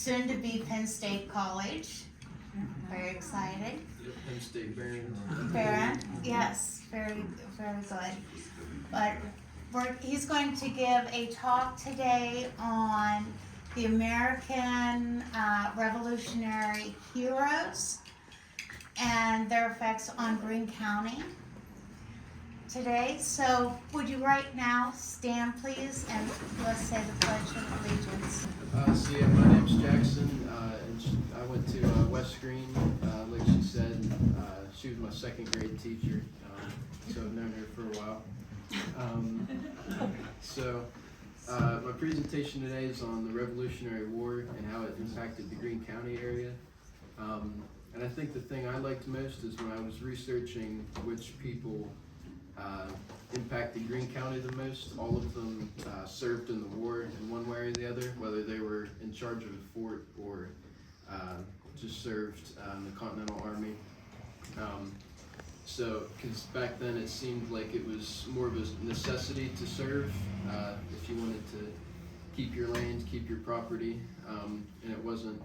soon to be Penn State College. Very excited. Yep, Penn State Barron. Barron, yes, very, very good. But he's going to give a talk today on the American Revolutionary Heroes and their effects on Greene County today. So would you right now stand, please, and let's say the Pledge of Allegiance. My name's Jackson, and I went to West Greene, like she said. She was my second grade teacher, so I've known her for a while. My presentation today is on the Revolutionary War and how it impacted the Greene County area. And I think the thing I liked most is when I was researching which people impacted Greene County the most. All of them served in the war in one way or the other, whether they were in charge of a fort or just served in the Continental Army. Because back then it seemed like it was more of a necessity to serve if you wanted to keep your land, keep your property, and it wasn't.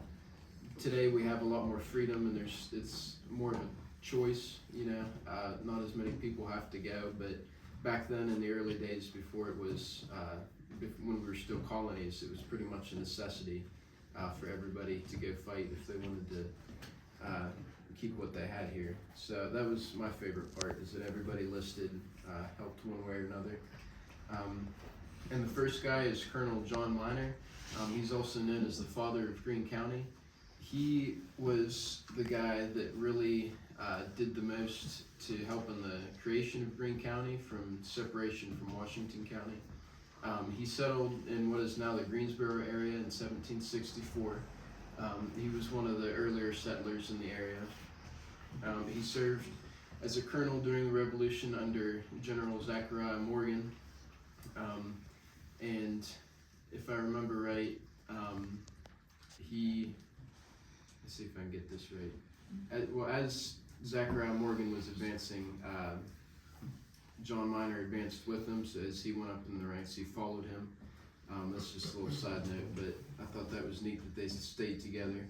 Today we have a lot more freedom, and it's more of a choice, not as many people have to go, but back then in the early days before it was, when we were still colonies, it was pretty much a necessity for everybody to go fight if they wanted to keep what they had here. So that was my favorite part, is that everybody listed helped one way or another. And the first guy is Colonel John Minor. He's also known as the father of Greene County. He was the guy that really did the most to help in the creation of Greene County from separation from Washington County. He settled in what is now the Greensboro area in 1764. He was one of the earlier settlers in the area. He served as a colonel during the Revolution under General Zachariah Morgan. And if I remember right, let's see if I can get this right. As Zachariah Morgan was advancing, John Minor advanced with him, so as he went up in the ranks, he followed him. That's just a little side note, but I thought that was neat that they stayed together.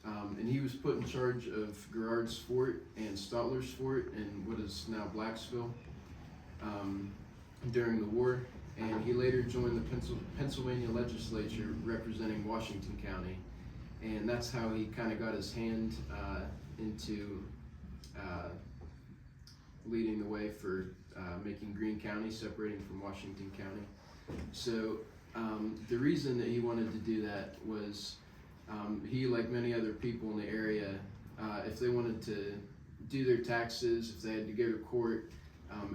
And he was put in charge of Garrard's Fort and Stotler's Fort in what is now Blacksville during the war. And he later joined the Pennsylvania legislature representing Washington County. And that's how he kind of got his hand into leading the way for making Greene County, separating from Washington County. So the reason that he wanted to do that was he, like many other people in the area, if they wanted to do their taxes, if they had to go to court,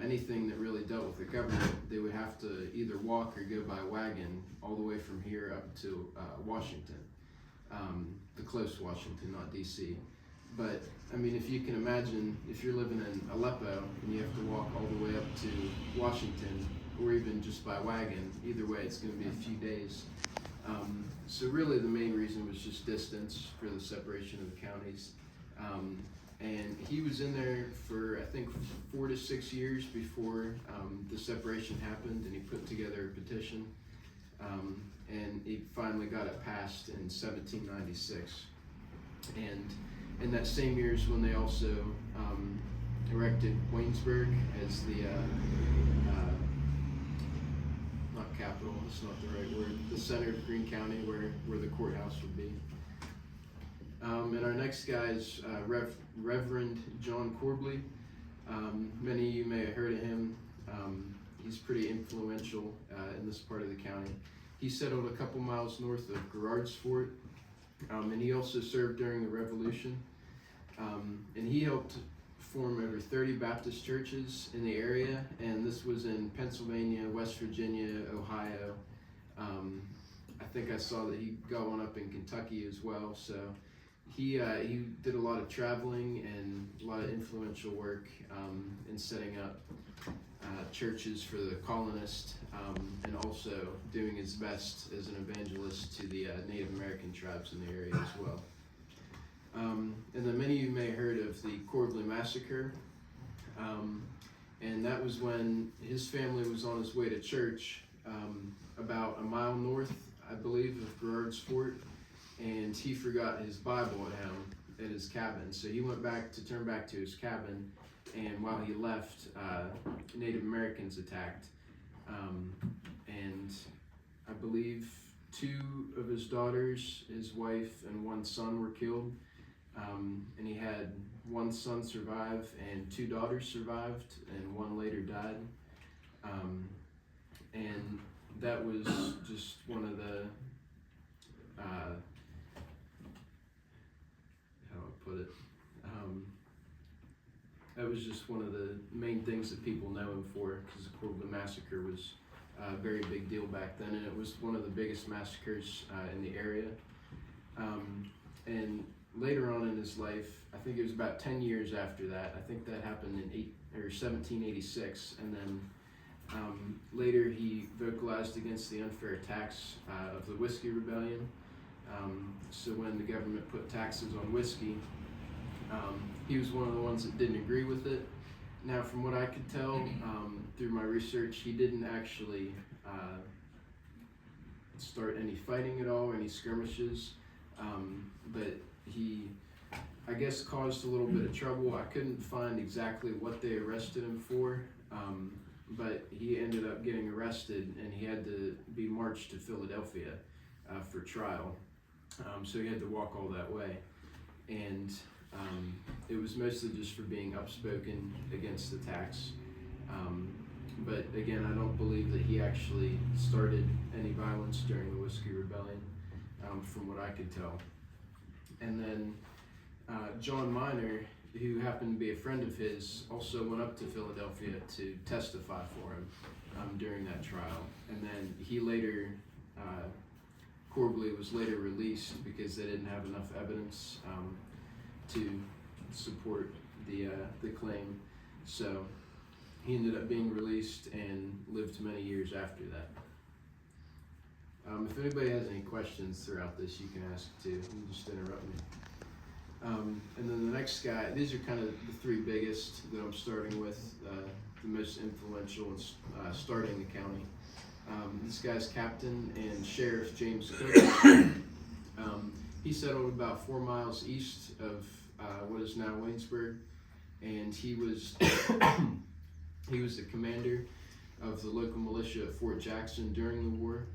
anything that really dealt with the government, they would have to either walk or go by wagon all the way from here up to Washington. The close Washington, not DC. But I mean, if you can imagine, if you're living in Aleppo and you have to walk all the way up to Washington, or even just by wagon, either way it's going to be a few days. So really the main reason was just distance for the separation of the counties. And he was in there for, I think, 4 to 6 years before the separation happened, and he put together a petition. And he finally got it passed in 1796. And in that same year is when they also erected Waynesburg as the, not capital, it's not the right word, the center of Greene County where the courthouse would be. And our next guy is Reverend John Corbly. Many of you may have heard of him. He's pretty influential in this part of the county. He settled a couple miles north of Garrard's Fort, and he also served during the Revolution. And he helped form over 30 Baptist churches in the area, and this was in Pennsylvania, West Virginia, Ohio. I think I saw that he got one up in Kentucky as well. So he did a lot of traveling and a lot of influential work in setting up churches for the colonists, and also doing his best as an evangelist to the Native American tribes in the area as well. And then many of you may have heard of the Corbly Massacre, and that was when his family was on his way to church about a mile north, I believe, of Garrard's Fort, and he forgot his Bible at home at his cabin. So he went back to turn back to his cabin, and while he left, Native Americans attacked, and I believe 2 of his daughters, his wife, and 1 son were killed. And he had 1 son survive and 2 daughters survived, and 1 later died. And that was just one of the, how do I put it? That was just one of the main things that people know him for, because the Corbly Massacre was a very big deal back then, and it was one of the biggest massacres in the area. And later on in his life, I think it was about 10 years after that, I think that happened in 1786, and then later he vocalized against the unfair tax of the Whiskey Rebellion. So when the government put taxes on whiskey, he was one of the ones that didn't agree with it. Now, from what I could tell through my research, he didn't actually start any fighting at all, any skirmishes, but he, I guess, caused a little bit of trouble. I couldn't find exactly what they arrested him for, but he ended up getting arrested, and he had to be marched to Philadelphia for trial. So he had to walk all that way, and it was mostly just for being outspoken against the tax. But again, I don't believe that he actually started any violence during the Whiskey Rebellion, from what I could tell. And then John Minor, who happened to be a friend of his, also went up to Philadelphia to testify for him during that trial. And then he later, Corbly was later released because they didn't have enough evidence to support the claim. So he ended up being released and lived many years after that. If anybody has any questions throughout this, you can ask too. You can just interrupt me. And then the next guy, these are kind of the 3 biggest that I'm starting with, the most influential and starting the county. This guy's Captain and Sheriff James Cook. He settled about 4 miles east of what is now Waynesburg, and he was the commander of the local militia at Fort Jackson during the war.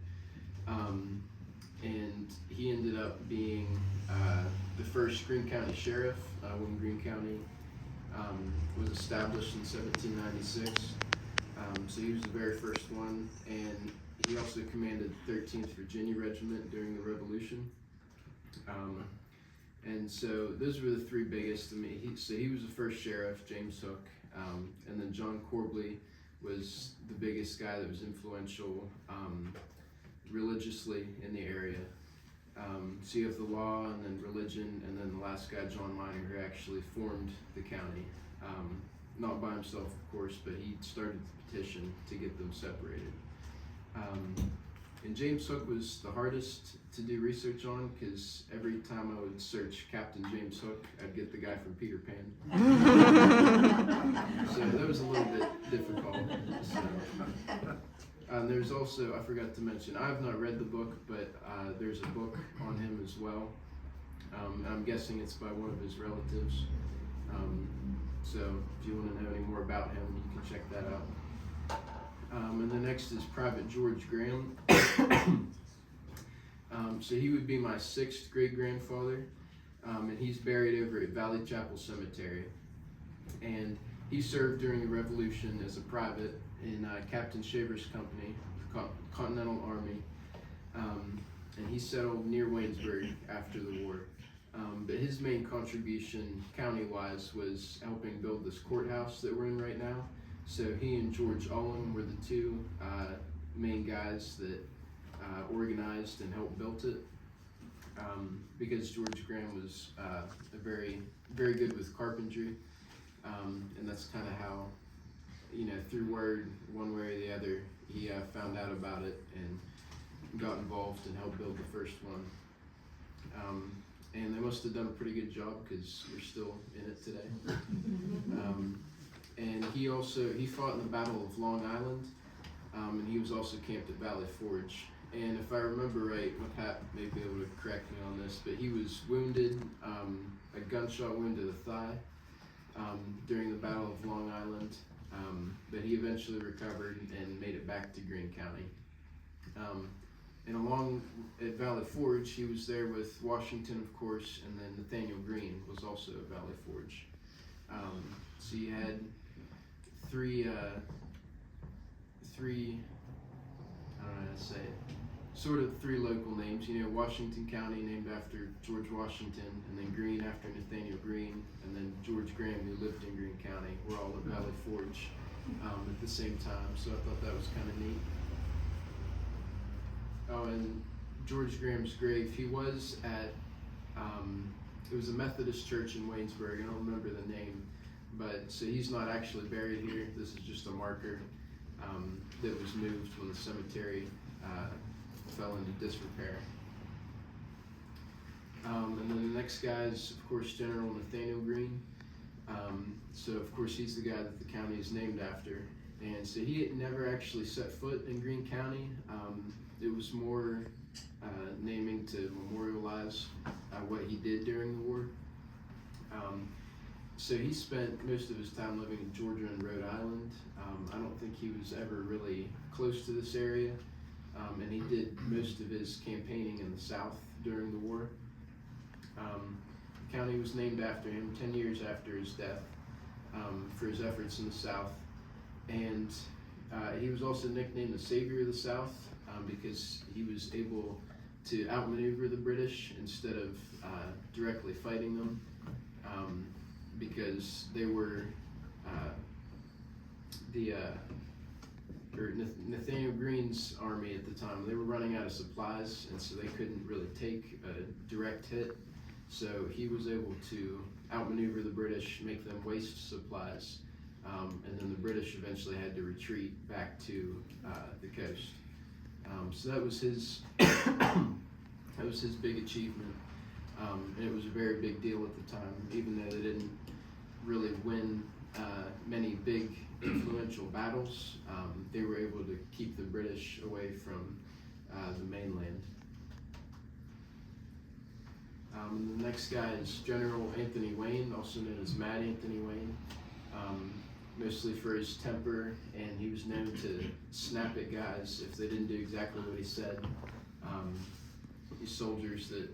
And he ended up being the first Greene County sheriff when Greene County was established in 1796. So he was the very first one, and he also commanded the 13th Virginia Regiment during the Revolution. And so those were the 3 biggest to me. So he was the first sheriff, James Hook, and then John Corbly was the biggest guy that was influential religiously in the area. So you have the law, and then religion, and then the last guy, John Minor, who actually formed the county. Not by himself, of course, but he started the petition to get them separated. And James Hook was the hardest to do research on, because every time I would search Captain James Hook, I'd get the guy from Peter Pan. So that was a little bit difficult. So, there's also, I forgot to mention, I have not read the book, but there's a book on him as well. I'm guessing it's by one of his relatives. So if you want to know any more about him, you can check that out. And the next is Private George Graham. So he would be my 6th great-grandfather, and he's buried over at Valley Chapel Cemetery. And he served during the Revolution as a private in Captain Shaver's company, Continental Army, and he settled near Waynesburg after the war. But his main contribution, county-wise, was helping build this courthouse that we're in right now. So he and George Ullin were the 2 main guys that organized and helped build it, because George Graham was very, very good with carpentry, and that's kind of how, through word, one way or the other, he found out about it and got involved and helped build the first one. And they must have done a pretty good job, because we're still in it today. And he fought in the Battle of Long Island, and he was also camped at Valley Forge. and if I remember right, Pat may be able to correct me on this, but he was wounded, a gunshot wound to the thigh during the Battle of Long Island, but he eventually recovered and made it back to Greene County. And along at Valley Forge, he was there with Washington, of course, and then Nathaniel Greene was also at Valley Forge. So you had three, I don't know how to say it, sort of three local names. You know, Washington County named after George Washington, and then Greene after Nathaniel Greene, and then George Graham, who lived in Greene County, were all at Valley Forge at the same time. So I thought that was kind of neat. Oh, and George Graham's grave, he was at, it was a Methodist church in Waynesburg. I don't remember the name, but so he's not actually buried here. This is just a marker that was moved when the cemetery fell into disrepair. And then the next guy is, of course, General Nathaniel Greene. So, of course, he's the guy that the county is named after. And so he had never actually set foot in Greene County. It was more naming to memorialize what he did during the war. So he spent most of his time living in Georgia and Rhode Island. I don't think he was ever really close to this area. And he did most of his campaigning in the South during the war. The county was named after him 10 years after his death for his efforts in the South. And he was also nicknamed the Savior of the South because he was able to outmaneuver the British instead of directly fighting them, because they were Nathaniel Greene's army at the time, they were running out of supplies, and so they couldn't really take a direct hit. So he was able to outmaneuver the British, make them waste supplies, and then the British eventually had to retreat back to the coast. So that was his big achievement, and it was a very big deal at the time, even though they didn't really win many big influential battles. They were able to keep the British away from the mainland. The next guy is General Anthony Wayne, also known as Mad Anthony Wayne, mostly for his temper, and he was known to snap at guys if they didn't do exactly what he said. These soldiers that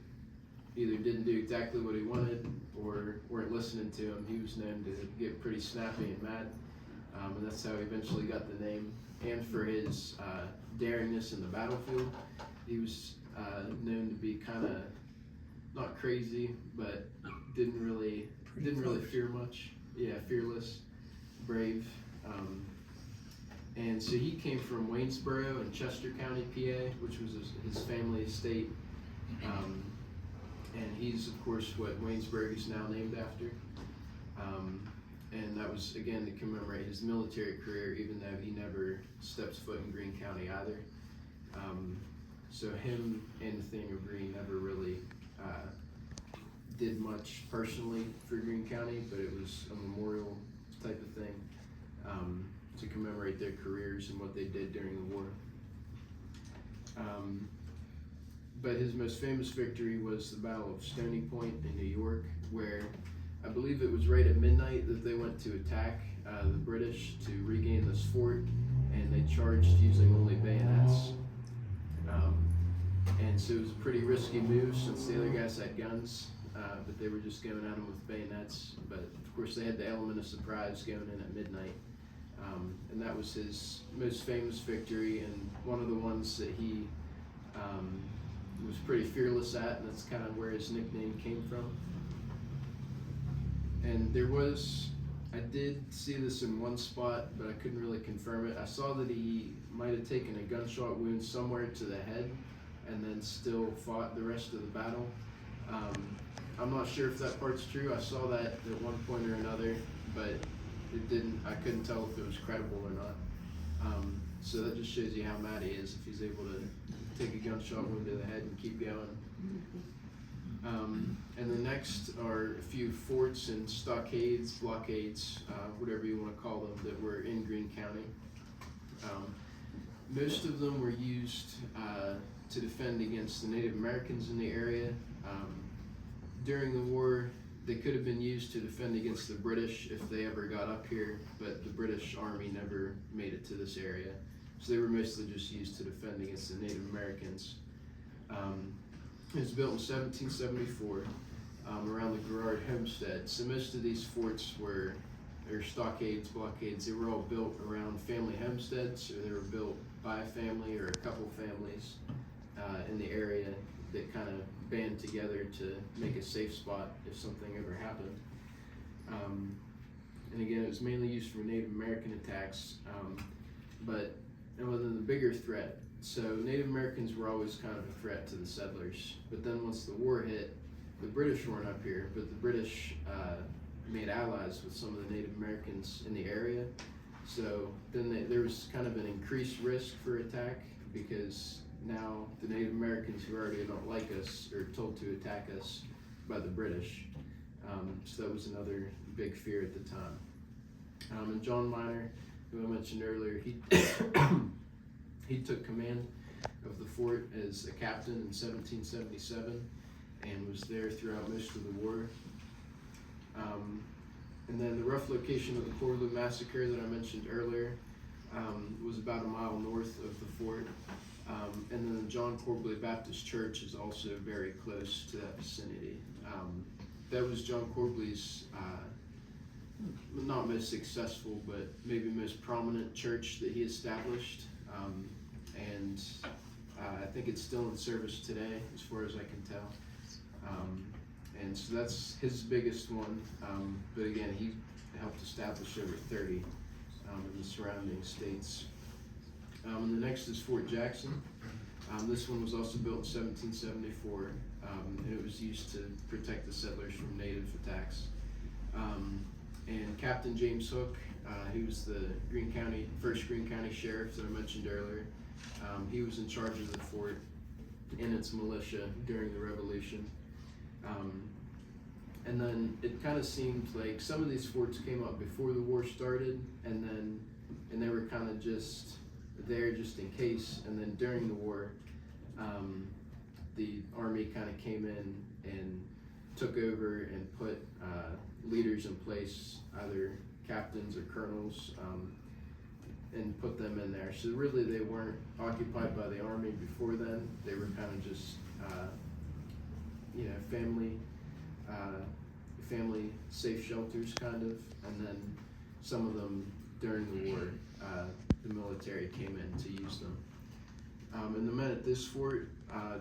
either didn't do exactly what he wanted or weren't listening to him, he was known to get pretty snappy and mad, and that's how he eventually got the name. And for his daringness in the battlefield, he was known to be kind of not crazy, but didn't really fear much. Yeah, fearless, brave. And so he came from Waynesboro in Chester County, PA, which was his family estate. And he's, of course, what Waynesburg is now named after. And that was, again, to commemorate his military career, even though he never stepped foot in Greene County either. So him and Nathaniel Greene never really did much personally for Greene County, but it was a memorial type of thing to commemorate their careers and what they did during the war. But his most famous victory was the Battle of Stony Point in New York, where I believe it was right at midnight that they went to attack the British to regain this fort, and they charged using only bayonets. And so it was a pretty risky move since the other guys had guns, but they were just going at them with bayonets. But of course they had the element of surprise going in at midnight. And that was his most famous victory, and one of the ones that he was pretty fearless at, and that's kind of where his nickname came from. And I did see this in one spot, but I couldn't really confirm it. I saw that he might have taken a gunshot wound somewhere to the head and then still fought the rest of the battle. I'm not sure if that part's true. I saw that at one point or another, but I couldn't tell if it was credible or not. So that just shows you how mad he is if he's able to take a gunshot wound to the head and keep going. And the next are a few forts and stockades, blockades, whatever you want to call them, that were in Greene County. Most of them were used to defend against the Native Americans in the area. During the war, they could have been used to defend against the British if they ever got up here, but the British Army never made it to this area. So they were mostly just used to defend against the Native Americans. It was built in 1774 around the Girard Homestead. So most of these forts were stockades, blockades. They were all built around family homesteads, or they were built by a family or a couple families in the area that kind of band together to make a safe spot if something ever happened. And again, it was mainly used for Native American attacks, but it wasn't the bigger threat. So Native Americans were always kind of a threat to the settlers. But then once the war hit, the British weren't up here, but the British made allies with some of the Native Americans in the area. So then there was kind of an increased risk for attack, because now the Native Americans who already don't like us are told to attack us by the British. So that was another big fear at the time. And John Minor, who I mentioned earlier, he took command of the fort as a captain in 1777 and was there throughout most of the war. And then the rough location of the Corbly Massacre that I mentioned earlier was about a mile north of the fort. And then the John Corbly Baptist Church is also very close to that vicinity. That was John Corbly's not most successful, but maybe most prominent church that he established. And I think it's still in service today, as far as I can tell. And so that's his biggest one. But again, he helped establish over 30 in the surrounding states. And the next is Fort Jackson. This one was also built in 1774, and it was used to protect the settlers from native attacks. And Captain James Hook, he was the first Greene County sheriff that I mentioned earlier. He was in charge of the fort and its militia during the Revolution. And then it kind of seemed like some of these forts came up before the war started, and they were kind of just there just in case. And then during the war, the army kind of came in and took over and put leaders in place, either captains or colonels, and put them in there. So really they weren't occupied by the army before then. They were kind of just family safe shelters kind of. And then some of them during the war, the military came in to use them. And the men at this fort,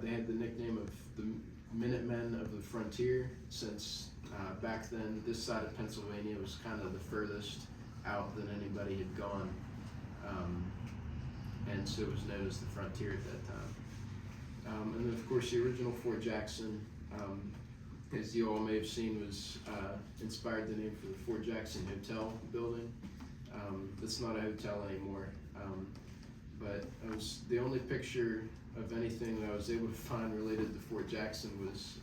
they had the nickname of the Minutemen of the Frontier, since back then this side of Pennsylvania was kind of the furthest out that anybody had gone. And so it was known as the Frontier at that time. And then of course the original Fort Jackson, as you all may have seen, was inspired the name for the Fort Jackson Hotel building. It's not a hotel anymore, but the only picture of anything that I was able to find related to Fort Jackson was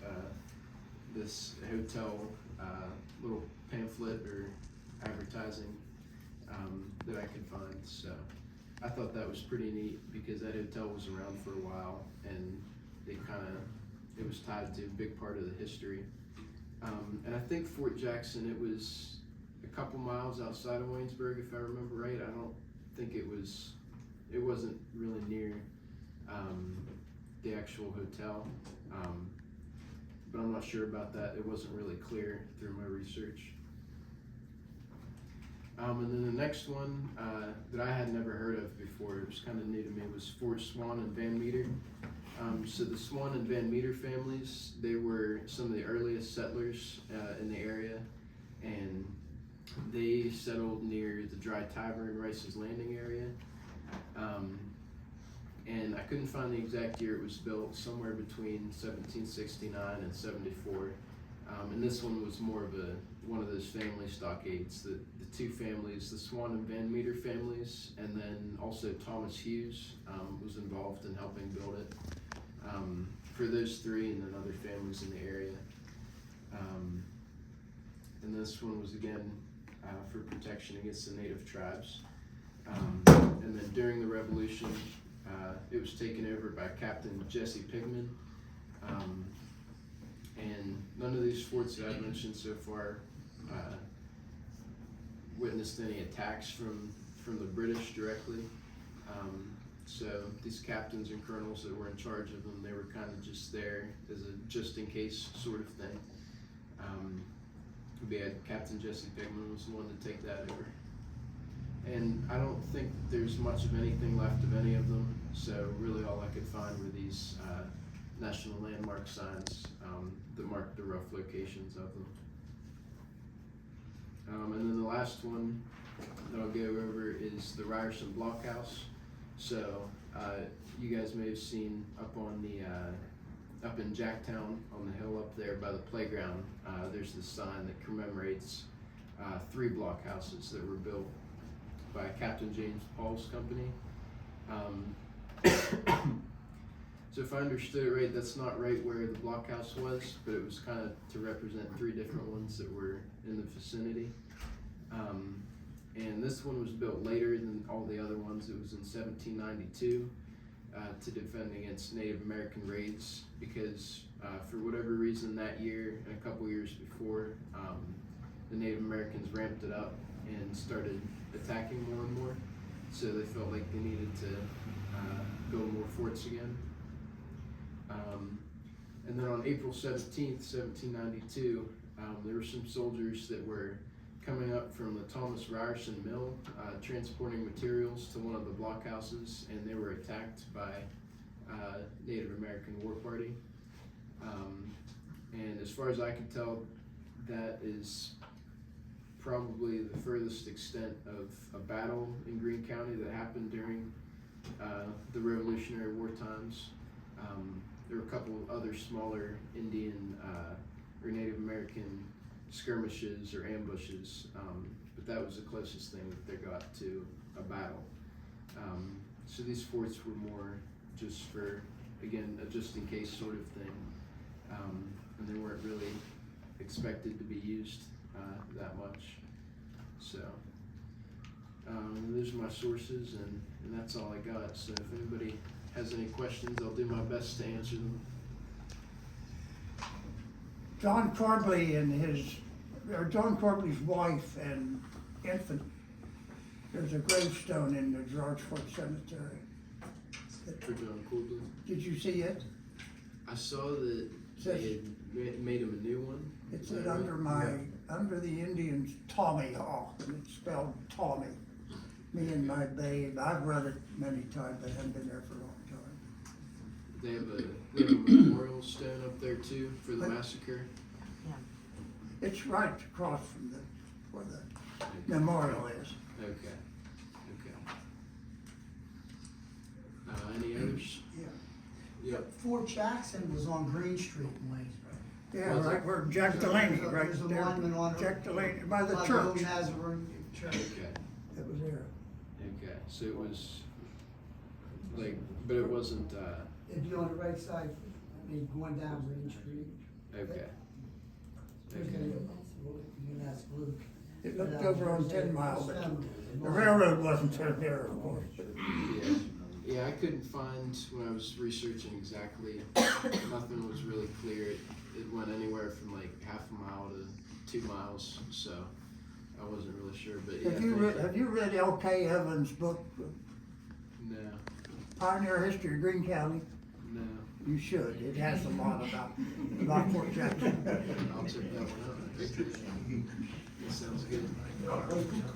this hotel little pamphlet or advertising that I could find. So I thought that was pretty neat, because that hotel was around for a while, and it was tied to a big part of the history. And I think Fort Jackson, it was a couple miles outside of Waynesburg, if I remember right. I don't think it wasn't really near the actual hotel, but I'm not sure about that. It wasn't really clear through my research. And then the next one that I had never heard of before, it was kind of new to me, was Fort Swan and Van Meter. So the Swan and Van Meter families, they were some of the earliest settlers in the area, and they settled near the Dry Tavern, Rice's Landing area. And I couldn't find the exact year it was built, somewhere between 1769 and 74. And this one was more of one of those family stockades. The two families, the Swan and Van Meter families, and then also Thomas Hughes was involved in helping build it for those three, and then other families in the area. And this one was again for protection against the native tribes. And and then during the Revolution, it was taken over by Captain Jesse Pigman. And none of these forts that I've mentioned so far witnessed any attacks from the British directly. So these captains and colonels that were in charge of them, they were kind of just there as a just-in-case sort of thing. We had Captain Jesse Pigman was the one to take that over. And I don't think that there's much of anything left of any of them, so really all I could find were these national landmark signs that mark the rough locations of them. And then the last one that I'll go over is the Ryerson Blockhouse. So you guys may have seen up on the up in Jacktown on the hill up there by the playground, there's this sign that commemorates 3 blockhouses that were built by Captain James Paul's company. So if I understood it right, that's not right where the blockhouse was, but it was kind of to represent 3 different ones that were in the vicinity. And this one was built later than all the other ones. It was in 1792 to defend against Native American raids, because for whatever reason that year and a couple years before, the Native Americans ramped it up and started attacking more and more. So they felt like they needed to build more forts again. And then on April 17th, 1792, there were some soldiers that were coming up from the Thomas Ryerson Mill, transporting materials to one of the blockhouses, and they were attacked by Native American War Party. And as far as I can tell, that is probably the furthest extent of a battle in Greene County that happened during the Revolutionary War times. There were a couple of other smaller Indian or Native American skirmishes or ambushes, but that was the closest thing that they got to a battle. So these forts were more just for, again, a just-in-case sort of thing, and they weren't really expected to be used that much. So those are my sources, and that's all I got. So if anybody has any questions, I'll do my best to answer them. John Corbly and John Corbly's wife and infant, there's a gravestone in the George Ford Cemetery. For John Corbly? Did you see it? I saw that they had made him a new one. It said under the Indians, Tommy Hawk, and it's spelled Tommy. Me and my babe, I've read it many times, but I haven't been there for a long time. They have a memorial stone up there too for the massacre. It's right across from where the memorial is. Okay. Any others? Yeah. Yep. Fort Jackson was on Green Street in Waynesburg. Yeah, Was right it? where Jack Delaney, right There's a there. monument on it. Jack Delaney, by the By church. the Nazarene Church. Okay. It was there. Okay. So it was like, but it wasn't. It'd be on the right side, I mean, going down Green Street. Okay. You can ask Luke. It looked over on 10 Mile, but the railroad wasn't there, of course. Yeah, I couldn't find, when I was researching exactly, nothing was really clear. It went anywhere from like half a mile to 2 miles, so I wasn't really sure, but yeah. Have you read L.K. Evans' book, No, Pioneer History of Greene County? no. You should. It has a lot about Fort Jackson. I'll check that one out. That sounds good.